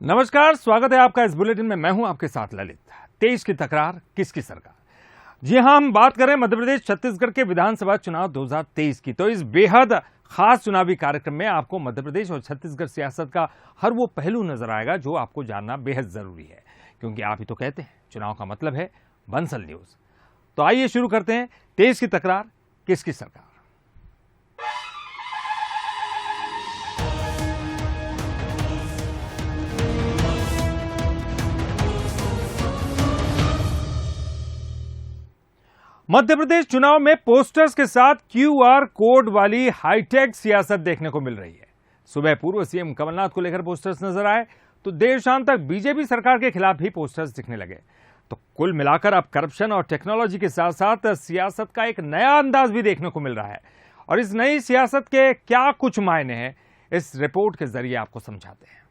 नमस्कार, स्वागत है आपका इस बुलेटिन में। मैं हूं आपके साथ ललित। तेज की तकरार किसकी सरकार। जी हां, हम बात करें मध्य प्रदेश छत्तीसगढ़ के विधानसभा चुनाव 2023 की। तो इस बेहद खास चुनावी कार्यक्रम में आपको मध्य प्रदेश और छत्तीसगढ़ सियासत का हर वो पहलू नजर आएगा जो आपको जानना बेहद जरूरी है, क्योंकि आप ही तो कहते हैं चुनाव का मतलब है बंसल न्यूज। तो आइए शुरू करते हैं। तेज की तकरार किसकी सरकार। मध्य प्रदेश चुनाव में पोस्टर्स के साथ क्यूआर कोड वाली हाईटेक सियासत देखने को मिल रही है। सुबह पूर्व सीएम कमलनाथ को लेकर पोस्टर्स नजर आए तो देर शाम तक बीजेपी सरकार के खिलाफ भी पोस्टर्स दिखने लगे। तो कुल मिलाकर अब करप्शन और टेक्नोलॉजी के साथ साथ सियासत का एक नया अंदाज भी देखने को मिल रहा है। और इस नई सियासत के क्या कुछ मायने हैं, इस रिपोर्ट के जरिए आपको समझाते हैं।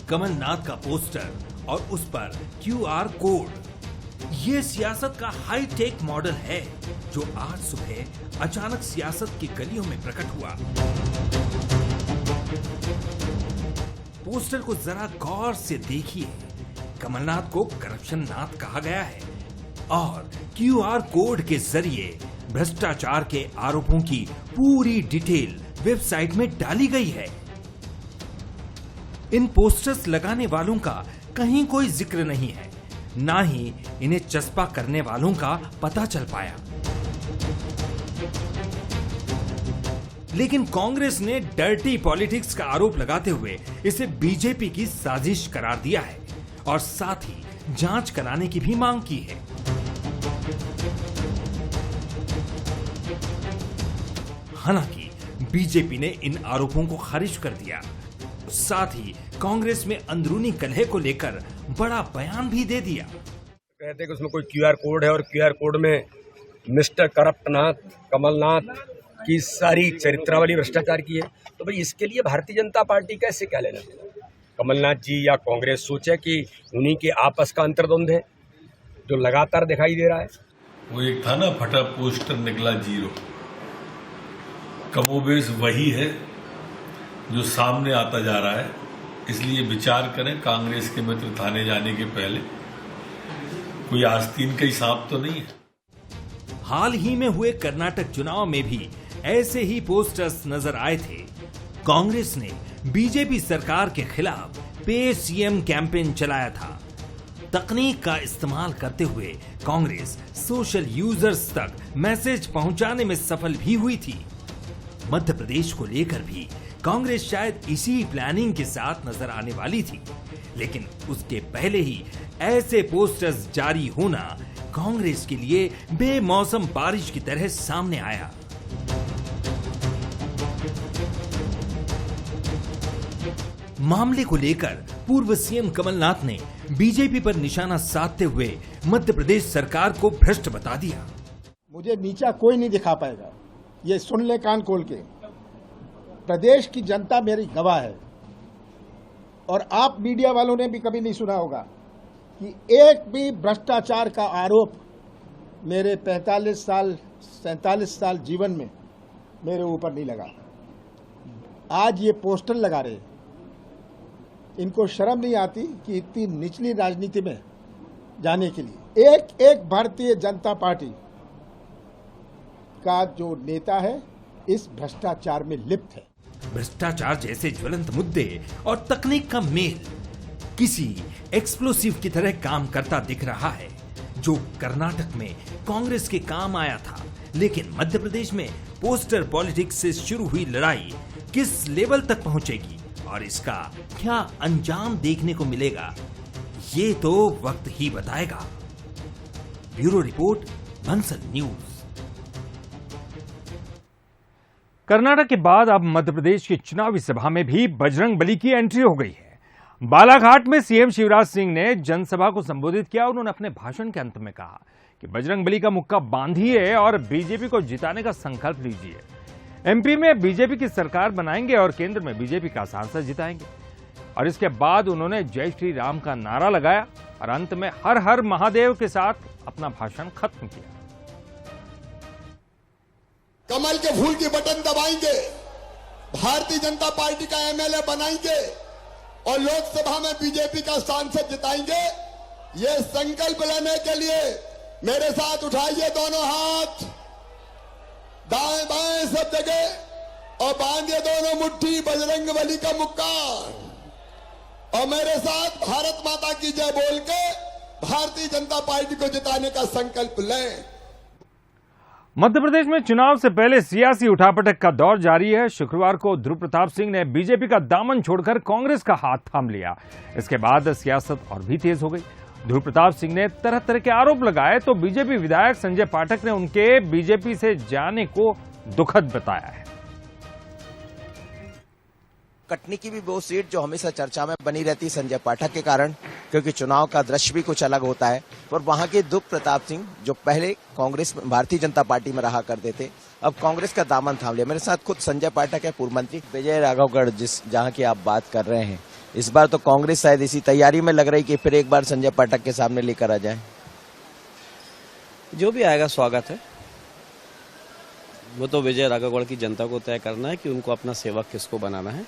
कमलनाथ का पोस्टर और उस पर क्यूआर कोड, ये सियासत का हाईटेक मॉडल है जो आज सुबह अचानक सियासत की गलियों में प्रकट हुआ। पोस्टर को जरा गौर से देखिए। कमलनाथ को करप्शन नाथ कहा गया है और क्यूआर कोड के जरिए भ्रष्टाचार के आरोपों की पूरी डिटेल वेबसाइट में डाली गई है। इन पोस्टर्स लगाने वालों का कहीं कोई जिक्र नहीं है, ना ही इन्हें चस्पा करने वालों का पता चल पाया। लेकिन कांग्रेस ने डर्टी पॉलिटिक्स का आरोप लगाते हुए इसे बीजेपी की साजिश करार दिया है और साथ ही जांच कराने की भी मांग की है। हालांकि बीजेपी ने इन आरोपों को खारिज कर दिया। साथ ही कांग्रेस में अंदरूनी कलह को लेकर बड़ा बयान भी दे दिया। कहते हैं कि उसमें कोई क्यूआर कोड है और क्यूआर कोड में मिस्टर करप्टनाथ कमलनाथ की सारी चरित्रावली भ्रष्टाचार की है। तो भाई इसके लिए भारतीय जनता पार्टी कैसे क्या लेना देना। कमलनाथ जी या कांग्रेस सोचे कि उन्हीं के आपस का अंतर्द्वंद है जो लगातार दिखाई दे रहा है। वो एक था ना, फटा पोस्टर निकला जीरो, कमोबेश वही है जो सामने आता जा रहा है। इसलिए विचार करें कांग्रेस के मित्र थाने जाने के पहले, कोई आस्तीन का ही सांप तो नहीं है। हाल ही में हुए कर्नाटक चुनाव में भी ऐसे ही पोस्टर्स नजर आए थे। कांग्रेस ने बीजेपी सरकार के खिलाफ पे सीएम कैंपेन चलाया था। तकनीक का इस्तेमाल करते हुए कांग्रेस सोशल यूजर्स तक मैसेज पहुंचाने में सफल भी हुई थी। मध्य प्रदेश को लेकर भी कांग्रेस शायद इसी प्लानिंग के साथ नजर आने वाली थी, लेकिन उसके पहले ही ऐसे पोस्टर्स जारी होना कांग्रेस के लिए बेमौसम बारिश की तरह सामने आया। मामले को लेकर पूर्व सीएम कमलनाथ ने बीजेपी पर निशाना साधते हुए मध्य प्रदेश सरकार को भ्रष्ट बता दिया। मुझे नीचा कोई नहीं दिखा पाएगा, ये सुन ले कान खोल के। प्रदेश की जनता मेरी गवाह है और आप मीडिया वालों ने भी कभी नहीं सुना होगा कि एक भी भ्रष्टाचार का आरोप मेरे 47 साल जीवन में मेरे ऊपर नहीं लगा। आज ये पोस्टर लगा रहे, इनको शर्म नहीं आती कि इतनी निचली राजनीति में जाने के लिए। एक एक भारतीय जनता पार्टी का जो नेता है इस भ्रष्टाचार में लिप्त है। भ्रष्टाचार जैसे ज्वलंत मुद्दे और तकनीक का मेल किसी एक्सप्लोसिव की तरह काम करता दिख रहा है, जो कर्नाटक में कांग्रेस के काम आया था। लेकिन मध्य प्रदेश में पोस्टर पॉलिटिक्स से शुरू हुई लड़ाई किस लेवल तक पहुंचेगी और इसका क्या अंजाम देखने को मिलेगा, ये तो वक्त ही बताएगा। Bureau report, Bansal news. Karnataka के बाद अब मध्य प्रदेश की चुनावी सभा में भी बजरंग बली की एंट्री हो गई है। बालाघाट में सीएम शिवराज सिंह ने जनसभा को संबोधित किया। उन्होंने अपने भाषण के अंत में कहा कि बजरंग बली का मुक्का बांधिए और बीजेपी को जिताने का संकल्प लीजिए। एमपी में बीजेपी की सरकार बनाएंगे और केंद्र में बीजेपी का सांसद जिताएंगे। और इसके बाद उन्होंने जय श्री राम का नारा लगाया और अंत में हर हर महादेव के साथ अपना भाषण खत्म किया। कमल के फूल की बटन दबाएंगे, भारतीय जनता पार्टी का एमएलए बनाएंगे और लोकसभा में बीजेपी का सांसद जिताएंगे। ये संकल्प लेने के लिए मेरे साथ उठाइए दोनों हाथ, दाएं बाएं सब जगह, और बांधिए दोनों मुट्ठी बजरंगबली का मुक्का, और मेरे साथ भारत माता की जय बोल के भारतीय जनता पार्टी को जिताने का संकल्प लें। मध्य प्रदेश में चुनाव से पहले सियासी उठापटक का दौर जारी है। शुक्रवार को ध्रुव प्रताप सिंह ने बीजेपी का दामन छोड़कर कांग्रेस का हाथ थाम लिया। इसके बाद सियासत और भी तेज हो गई। ध्रुव प्रताप सिंह ने तरह तरह के आरोप लगाए तो बीजेपी विधायक संजय पाठक ने उनके बीजेपी से जाने को दुखद बताया है। कटनी की भी वो सीट जो हमेशा चर्चा में बनी रहती संजय पाठक के कारण, क्योंकि चुनाव का दृश्य भी कुछ अलग होता है। और वहां के ध्रुव प्रताप सिंह जो पहले कांग्रेस भारतीय जनता पार्टी में रहा करते थे, अब कांग्रेस का दामन थाम लिया। मेरे साथ खुद संजय पाठक है, पूर्व मंत्री। विजय राघवगढ़ जहां की आप बात कर रहे हैं, इस बार तो कांग्रेस शायद इसी तैयारी में लग रही कि फिर एक बार संजय पाठक के सामने लेकर आ जाए। जो भी आएगा स्वागत है। वो तो विजय राघवगढ़ की जनता को तय करना है कि उनको अपना सेवक किसको बनाना है।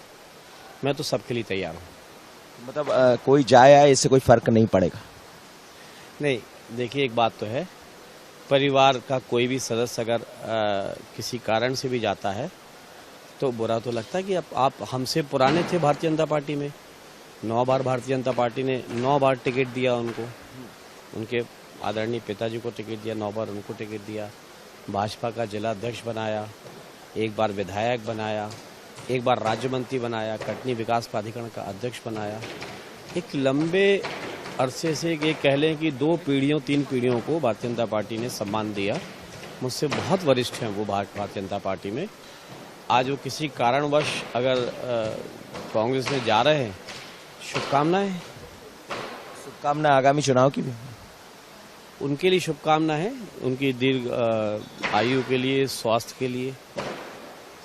मैं तो सबके लिए तैयार हूँ। मतलब कोई जाए आए इससे कोई फर्क नहीं पड़ेगा? नहीं, देखिए एक बात तो है, परिवार का कोई भी सदस्य अगर किसी कारण से भी जाता है तो बुरा तो लगता है कि आप हमसे पुराने थे भारतीय जनता पार्टी में। 9 बार भारतीय जनता पार्टी ने 9 बार टिकट दिया उनको, उनके आदरणीय पिताजी को टिकट दिया, 9 बार उनको टिकट दिया। भाजपा का जिला अध्यक्ष बनाया, एक बार विधायक बनाया, एक बार राज्य मंत्री बनाया, कटनी विकास प्राधिकरण का अध्यक्ष बनाया। एक लंबे अरसे से ये कह लें कि 2 पीढ़ियों 3 पीढ़ियों को भारतीय जनता पार्टी ने सम्मान दिया। मुझसे बहुत वरिष्ठ हैं वो भारतीय जनता पार्टी में। आज वो किसी कारणवश अगर कांग्रेस में जा रहे हैं, शुभकामनाएं। शुभकामना आगामी चुनाव की भी उनके लिए शुभकामना है, उनकी दीर्घ आयु के लिए, स्वास्थ्य के लिए।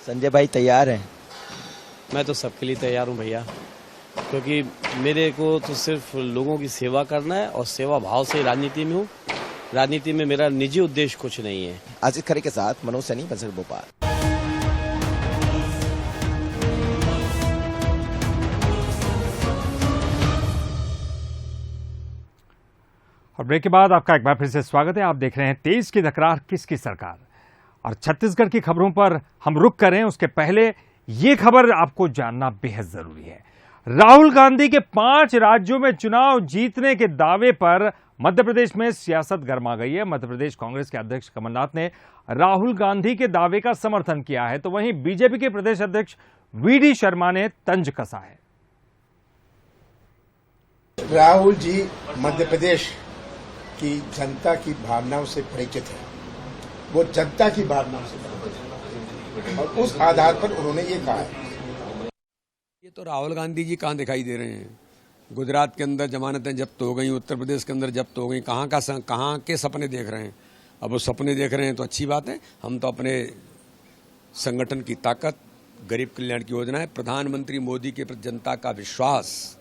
संजय भाई तैयार हैं? मैं तो सबके लिए तैयार हूं भैया, क्योंकि मेरे को तो सिर्फ लोगों की सेवा करना है और सेवा भाव से राजनीति में हूं। राजनीति में मेरा निजी उद्देश्य कुछ नहीं है। आसिफ खरे के साथ मनोज सैनी, बंसल भोपाल। और ब्रेक के बाद आपका एक बार फिर से स्वागत है। आप देख रहे हैं तेज की तकरार किसकी सरकार। और छत्तीसगढ़ की खबरों पर हम रुक करें उसके पहले ये खबर आपको जानना बेहद जरूरी है। राहुल गांधी के 5 राज्यों में चुनाव जीतने के दावे पर मध्य प्रदेश में सियासत गर्मा गई है। मध्य प्रदेश कांग्रेस के अध्यक्ष कमलनाथ ने राहुल गांधी के दावे का समर्थन किया है, तो वहीं बीजेपी के प्रदेश अध्यक्ष वीडी शर्मा ने तंज कसा है। राहुल जी मध्य प्रदेश की जनता की भावनाओं से परिचित है, वो जनता की भावनाओं से परिचित है और उस आधार पर उन्होंने ये कहा है। ये तो राहुल गांधी जी कहाँ दिखाई दे रहे हैं? गुजरात के अंदर जमानतें जब्त हो गई, उत्तर प्रदेश के अंदर जब्त हो गई, कहाँ के सपने देख रहे हैं? अब वो सपने देख रहे हैं तो अच्छी बात है। हम तो अपने संगठन की ताकत, गरीब कल्याण की योजनाएं, प्रधानमंत्री मोदी के प्रति जनता का विश्वास,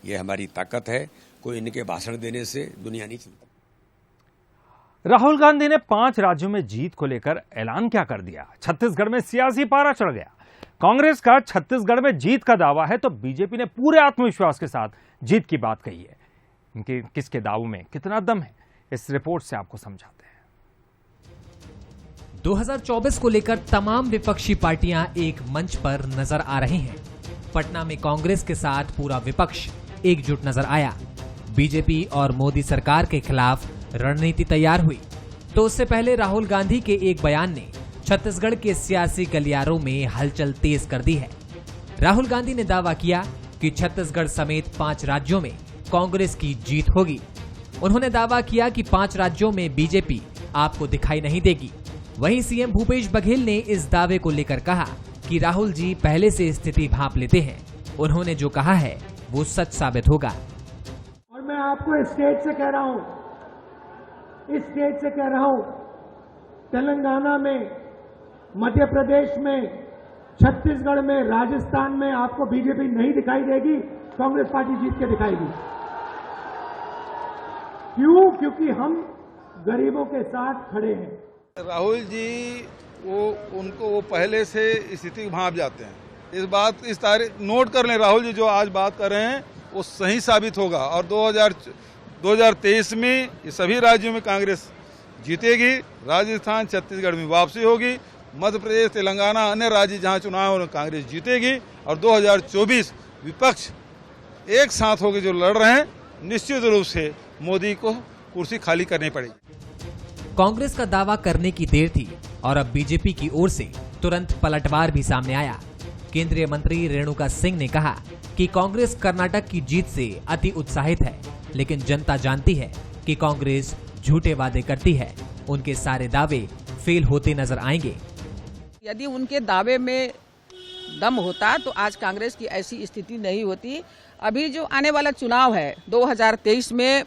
ये हमारी ताकत है। कोई इनके भाषण देने से दुनिया नहीं चलती। राहुल गांधी ने 5 राज्यों में जीत को लेकर ऐलान क्या कर दिया? छत्तीसगढ़ में सियासी पारा चढ़ गया। कांग्रेस का छत्तीसगढ़ में जीत का दावा है तो बीजेपी ने पूरे आत्मविश्वास के साथ जीत की बात कही है। इनके किसके दावों में कितना दम है, इस रिपोर्ट से आपको समझाते हैं। 2024 को लेकर तमाम विपक्षी पार्टियां एक मंच पर नजर आ रही हैं। पटना में कांग्रेस के साथ पूरा विपक्ष एकजुट नजर आया। बीजेपी और मोदी सरकार के खिलाफ रणनीति तैयार हुई। तो उससे पहले राहुल गांधी के एक बयान ने छत्तीसगढ़ के सियासी गलियारों में हलचल तेज कर दी है। राहुल गांधी ने दावा किया कि छत्तीसगढ़ समेत 5 राज्यों में कांग्रेस की जीत होगी। उन्होंने दावा किया कि 5 राज्यों में बीजेपी आपको दिखाई नहीं देगी। वहीं सीएम भूपेश बघेल ने इस दावे को लेकर कहा कि राहुल जी पहले से स्थिति भांप लेते हैं। उन्होंने जो कहा है वो सच साबित होगा। और मैं आपको स्टेट से कह रहा हूं, इस स्टेट से कह रहा हूं, तेलंगाना में, मध्य प्रदेश में, छत्तीसगढ़ में, राजस्थान में आपको बीजेपी नहीं दिखाई देगी। कांग्रेस पार्टी जीत के दिखाएगी। क्यों? क्योंकि हम गरीबों के साथ खड़े हैं। राहुल जी वो पहले से स्थिति भांप जाते हैं। इस तारीख नोट कर लें, राहुल जी जो आज बात कर रहे हैं वो सही साबित होगा और 2023 में ये सभी राज्यों में कांग्रेस जीतेगी। राजस्थान, छत्तीसगढ़ में वापसी होगी। मध्य प्रदेश, तेलंगाना, अन्य राज्य जहां चुनाव हो कांग्रेस जीतेगी और 2024 विपक्ष एक साथ होकर जो लड़ रहे हैं, निश्चित रूप से मोदी को कुर्सी खाली करनी पड़ेगी। कांग्रेस का दावा करने की देर थी और अब बीजेपी की ओर से तुरंत पलटवार भी सामने आया। केंद्रीय मंत्री रेणुका सिंह ने कहा कि कांग्रेस कर्नाटक की जीत से अति उत्साहित है, लेकिन जनता जानती है कि कांग्रेस झूठे वादे करती है। उनके सारे दावे फेल होते नजर आएंगे। यदि उनके दावे में दम होता तो आज कांग्रेस की ऐसी स्थिति नहीं होती। अभी जो आने वाला चुनाव है 2023 में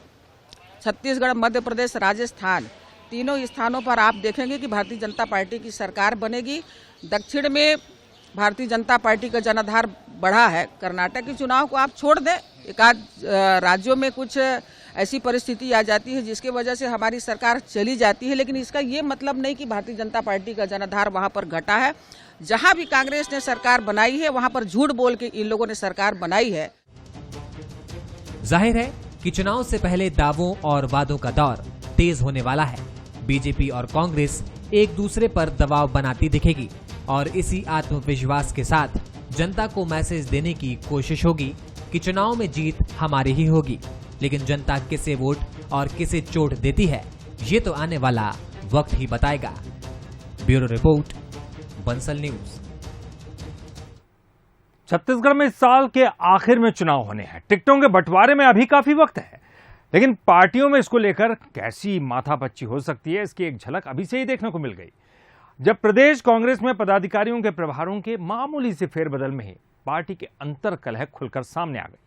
छत्तीसगढ़, मध्य प्रदेश, राजस्थान तीनों स्थानों पर आप देखेंगे कि भारतीय जनता पार्टी की सरकार बनेगी। दक्षिण में भारतीय जनता पार्टी का जनाधार बढ़ा है। कर्नाटक के चुनाव को आप छोड़ दें, एक आध राज्यों में कुछ ऐसी परिस्थिति आ जाती है जिसके वजह से हमारी सरकार चली जाती है, लेकिन इसका ये मतलब नहीं कि भारतीय जनता पार्टी का जनाधार वहां पर घटा है। जहां भी कांग्रेस ने सरकार बनाई है वहां पर झूठ बोल के इन लोगों ने सरकार बनाई है। जाहिर है कि चुनाव से पहले दावों और वादों का दौर तेज होने वाला है। बीजेपी और कांग्रेस एक दूसरे पर दबाव बनाती दिखेगी और इसी आत्मविश्वास के साथ जनता को मैसेज देने की कोशिश होगी कि चुनाव में जीत हमारी ही होगी। लेकिन जनता किसे वोट और किसे चोट देती है, ये तो आने वाला वक्त ही बताएगा। Bureau report, Bansal news. Chhattisgarh में इस साल के आखिर में चुनाव होने हैं। टिकटों के बंटवारे में अभी काफी वक्त है, लेकिन पार्टियों में इसको लेकर कैसी माथापच्ची हो सकती है, इसकी एक झलक अभी से ही देखने को मिल गई, जब प्रदेश कांग्रेस में पदाधिकारियों के प्रभारों के मामूली से फेरबदल में ही पार्टी के अंतर कलह खुलकर सामने आ गई।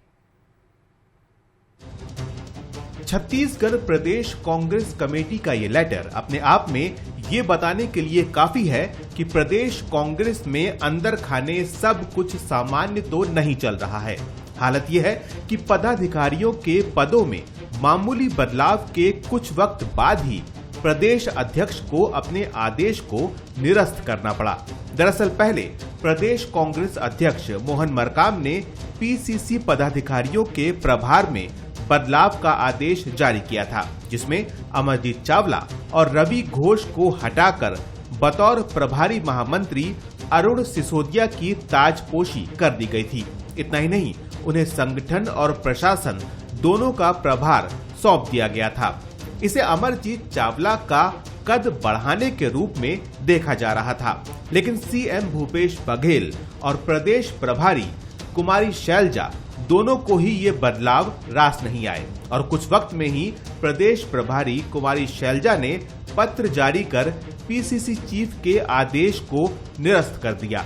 छत्तीसगढ़ प्रदेश कांग्रेस कमेटी का ये लेटर अपने आप में ये बताने के लिए काफी है कि प्रदेश कांग्रेस में अंदर खाने सब कुछ सामान्य तो नहीं चल रहा है। हालत यह है कि पदाधिकारियों के पदों में मामूली बदलाव के कुछ वक्त बाद ही प्रदेश अध्यक्ष को अपने आदेश को निरस्त करना पड़ा। दरअसल पहले प्रदेश कांग्रेस अध्यक्ष मोहन मरकाम ने पीसीसी पदाधिकारियों के प्रभार में बदलाव का आदेश जारी किया था, जिसमें अमरजीत चावला और रवि घोष को हटाकर बतौर प्रभारी महामंत्री अरुण सिसोदिया की ताजपोशी कर दी गई थी। इतना ही नहीं, उन्हें संगठन और प्रशासन दोनों का प्रभार सौंप दिया गया था। इसे अमरजीत चावला का कद बढ़ाने के रूप में देखा जा रहा था, लेकिन सीएम भूपेश बघेल और प्रदेश प्रभारी कुमारी शैलजा दोनों को ही ये बदलाव रास नहीं आए और कुछ वक्त में ही प्रदेश प्रभारी कुमारी शैलजा ने पत्र जारी कर पीसीसी चीफ के आदेश को निरस्त कर दिया।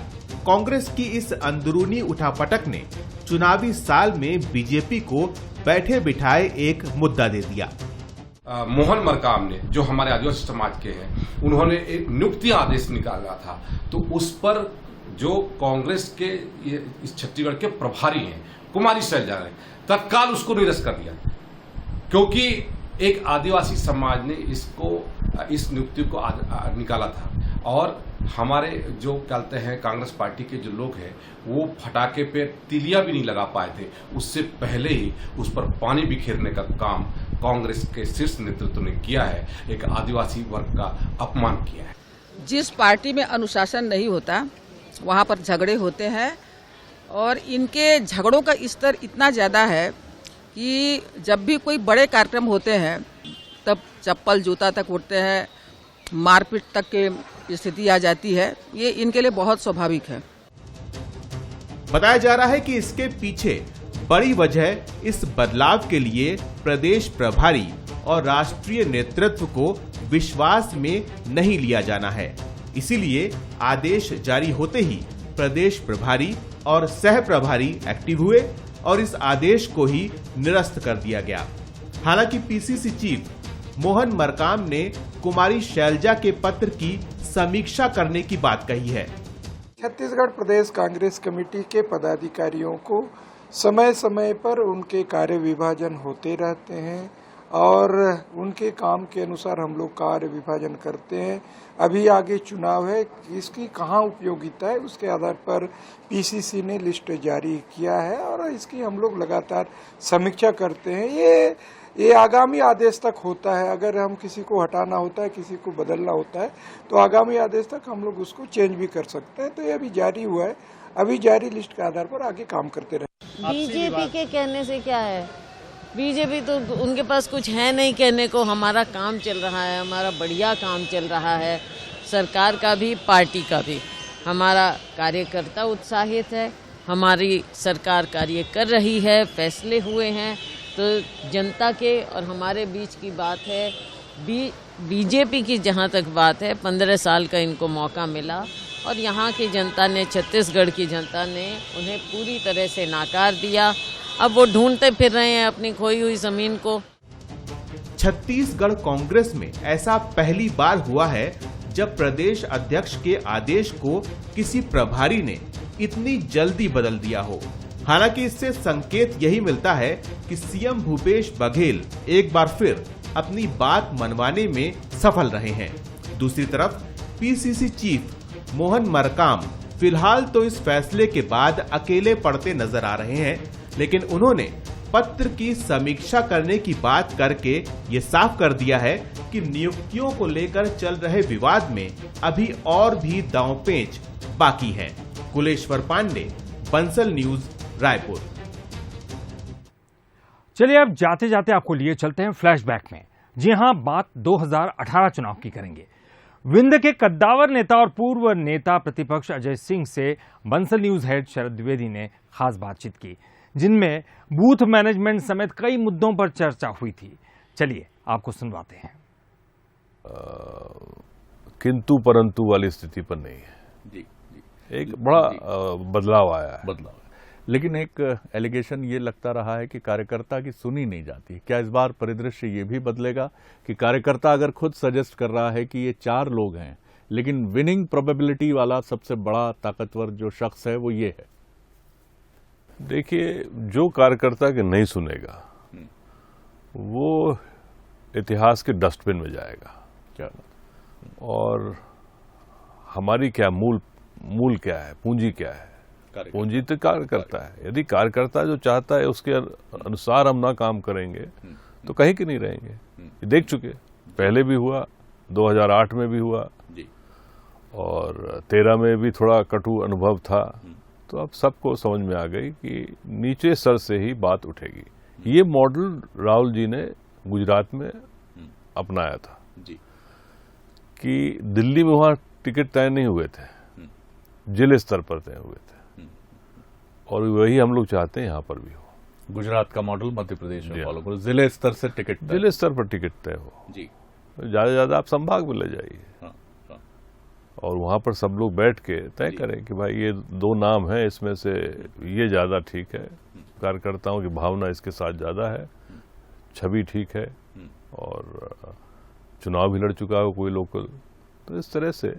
कांग्रेस की इस अंदरूनी उठापटक ने चुनावी साल में बीजेपी को बैठे बिठाए एक मुद्दा दे दिया। मोहन मरकाम ने, जो हमारे आदिवासी समाज के हैं, उन्होंने एक नियुक्ति आदेश निकाला था, तो उस पर जो कांग्रेस के इस छत्तीसगढ़ के प्रभारी हैं कुमारी शैलजा ने तत्काल उसको निरस्त कर दिया, क्योंकि एक आदिवासी समाज ने इस नियुक्ति को निकाला था और हमारे जो कहते हैं कांग्रेस पार्टी के जो लोग हैं वो फटाके पे तिलिया भी नहीं लगा पाए थे। उससे पहले ही उस पर पानी बिखेरने का काम कांग्रेस के शीर्ष नेतृत्व ने किया है, एक आदिवासी वर्ग का अपमान किया है। जिस पार्टी में अनुशासन नहीं होता वहां पर झगड़े होते हैं और इनके झगड़ों का स्तर इतना ज्यादा है कि जब भी कोई बड़े कार्यक्रम होते हैं तब चप्पल जूता तक उठते हैं, मारपीट तक की स्थिति आ जाती है। ये इनके लिए बहुत स्वाभाविक है। बताया जा रहा है कि इसके पीछे बड़ी वजह इस बदलाव के लिए प्रदेश प्रभारी और राष्ट्रीय नेतृत्व को विश्वास में नहीं लिया जाना है। इसीलिए आदेश जारी होते ही प्रदेश प्रभारी और सह प्रभारी एक्टिव हुए और इस आदेश को ही निरस्त कर दिया गया। हालांकि पीसीसी चीफ मोहन मरकाम ने कुमारी शैलजा के पत्र की समीक्षा करने की बात कही है। छत्तीसगढ़ प्रदेश कांग्रेस कमेटी के पदाधिकारियों को समय समय पर उनके कार्य विभाजन होते रहते हैं और उनके काम के अनुसार हम लोग कार्य विभाजन करते हैं। अभी आगे चुनाव है, इसकी कहाँ उपयोगिता है उसके आधार पर पीसीसी ने लिस्ट जारी किया है और इसकी हम लोग लगातार समीक्षा करते हैं। ये आगामी आदेश तक होता है। अगर हम किसी को हटाना होता है, किसी को बदलना होता है तो आगामी आदेश तक हम लोग उसको चेंज भी कर सकते हैं। तो ये अभी जारी हुआ है, अभी जारी लिस्ट के आधार पर आगे काम करते रहे। बीजेपी के कहने से क्या है, बीजेपी तो उनके पास कुछ है नहीं कहने को। हमारा काम चल रहा है, हमारा बढ़िया काम चल रहा है, सरकार का भी पार्टी का भी। हमारा कार्यकर्ता उत्साहित है, हमारी सरकार कार्य कर रही है, फैसले हुए हैं। तो जनता के और हमारे बीच की बात है। बीजेपी की जहां तक बात है, 15 साल का इनको मौका मिला और यहाँ की जनता ने, छत्तीसगढ़ की जनता ने उन्हें पूरी तरह से नाकार दिया। अब वो ढूंढते फिर रहे हैं अपनी खोई हुई जमीन को। छत्तीसगढ़ कांग्रेस में ऐसा पहली बार हुआ है जब प्रदेश अध्यक्ष के आदेश को किसी प्रभारी ने इतनी जल्दी बदल दिया हो। हालांकि इससे संकेत यही मिलता है कि सीएम भूपेश बघेल एक बार फिर अपनी बात मनवाने में सफल रहे हैं। दूसरी तरफ पीसीसी चीफ मोहन मरकाम फिलहाल तो इस फैसले के बाद अकेले पड़ते नजर आ रहे हैं, लेकिन उन्होंने पत्र की समीक्षा करने की बात करके ये साफ कर दिया है कि नियुक्तियों को लेकर चल रहे विवाद में अभी और भी दांवपेच बाकी है। कुलेश्वर पांडे, बंसल न्यूज, रायपुर। चलिए अब जाते जाते आपको लिए चलते हैं फ्लैशबैक में। जी हां, बात 2018 चुनाव की करेंगे। विंध्य के कद्दावर नेता और पूर्व नेता प्रतिपक्ष अजय सिंह से बंसल न्यूज हेड शरद द्विवेदी ने खास बातचीत की, जिनमें बूथ मैनेजमेंट समेत कई मुद्दों पर चर्चा हुई थी। चलिए आपको सुनवाते हैं। किंतु परंतु वाली स्थिति पर नहीं है जी। एक बड़ा बदलाव आया है। लेकिन एक एलिगेशन ये लगता रहा है कि कार्यकर्ता की सुनी नहीं जाती। क्या इस बार परिदृश्य ये भी बदलेगा कि कार्यकर्ता अगर खुद सजेस्ट कर रहा है कि ये 4 लोग हैं, लेकिन विनिंग प्रोबेबिलिटी वाला सबसे बड़ा ताकतवर जो शख्स है वो ये है? देखिए, जो कार्यकर्ता के नहीं सुनेगा वो इतिहास के डस्टबिन में जाएगा। क्या? और हमारी क्या मूल क्या है, पूंजी क्या है? पूंजी तो कार्यकर्ता है। यदि कार्यकर्ता जो चाहता है उसके अनुसार हम ना काम करेंगे तो कहीं के नहीं रहेंगे। ये देख चुके, पहले भी हुआ, 2008 में भी हुआ और 13 में भी थोड़ा कटु अनुभव था। तो अब सबको समझ में आ गई कि नीचे सर से ही बात उठेगी। ये मॉडल राहुल जी ने गुजरात में अपनाया था कि दिल्ली में वहां टिकट तय नहीं हुए थे, जिले स्तर पर तय हुए थे, और वही हम लोग चाहते हैं यहाँ पर भी हो। गुजरात का मॉडल मध्य प्रदेश में फॉलो करो, जिले स्तर से टिकट, जिले स्तर पर टिकट तय हो जी। ज्यादा से ज्यादा आप संभाग में ले जाइए। हाँ, हाँ। और वहां पर सब लोग बैठ के तय करें कि भाई ये 2 नाम है, इसमें से ये ज्यादा ठीक है, कार्यकर्ताओं की भावना इसके साथ ज्यादा है, छवि ठीक है और चुनाव भी लड़ चुका है कोई लोकल। तो इस तरह से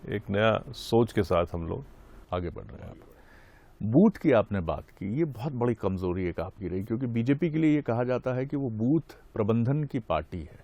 एक नया सोच के साथ हम लोग आगे बढ़ रहे हैं। बूथ की आपने बात की, ये बहुत बड़ी कमजोरी एक आपकी रही, क्योंकि बीजेपी के लिए ये कहा जाता है कि वो बूथ प्रबंधन की पार्टी है,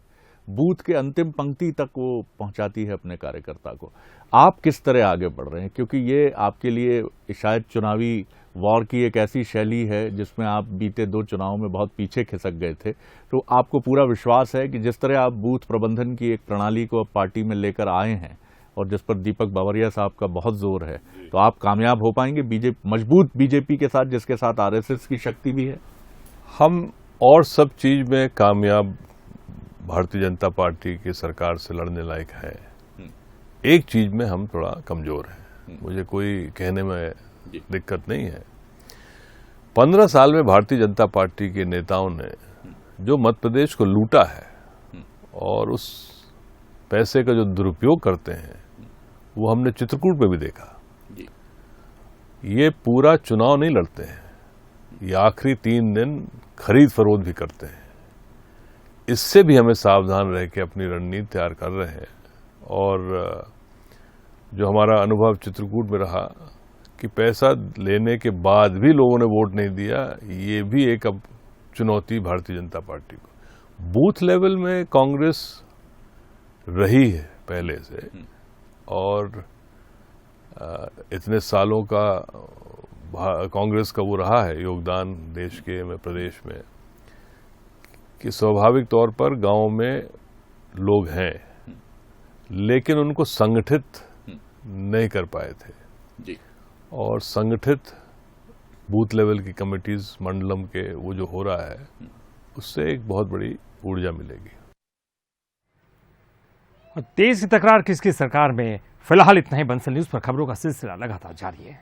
बूथ के अंतिम पंक्ति तक वो पहुंचाती है अपने कार्यकर्ता को। आप किस तरह आगे बढ़ रहे हैं, क्योंकि ये आपके लिए शायद चुनावी वॉर की एक ऐसी शैली है जिसमें आप बीते 2 चुनावों में बहुत पीछे खिसक गए थे। तो आपको पूरा विश्वास है कि जिस तरह आप बूथ प्रबंधन की एक प्रणाली को पार्टी में लेकर आए हैं और जिस पर दीपक बावरिया साहब का बहुत जोर है, तो आप कामयाब हो पाएंगे मजबूत बीजेपी के साथ, जिसके साथ आरएसएस की शक्ति भी है? हम और सब चीज में कामयाब भारतीय जनता पार्टी की सरकार से लड़ने लायक है। एक चीज में हम थोड़ा कमजोर हैं, मुझे कोई कहने में दिक्कत नहीं है। 15 साल में भारतीय जनता पार्टी के नेताओं ने जो मध्य प्रदेश को लूटा है और उस पैसे का जो दुरुपयोग करते हैं वो हमने चित्रकूट में भी देखा। ये पूरा चुनाव नहीं लड़ते हैं, ये आखिरी 3 दिन खरीद फरोख्त भी करते हैं। इससे भी हमें सावधान रह के अपनी रणनीति तैयार कर रहे हैं। और जो हमारा अनुभव चित्रकूट में रहा कि पैसा लेने के बाद भी लोगों ने वोट नहीं दिया, ये भी एक अब चुनौती भारतीय जनता पार्टी को। बूथ लेवल में कांग्रेस रही है पहले से, और इतने सालों का कांग्रेस का वो रहा है योगदान देश के में, प्रदेश में, कि स्वाभाविक तौर पर गांव में लोग हैं, लेकिन उनको संगठित नहीं कर पाए थे जी। और संगठित बूथ लेवल की कमिटीज मंडलम के वो जो हो रहा है, उससे एक बहुत बड़ी ऊर्जा मिलेगी। तेज की तकरार किसकी सरकार में, फिलहाल इतना ही। बंसल न्यूज पर खबरों का सिलसिला लगातार जारी है।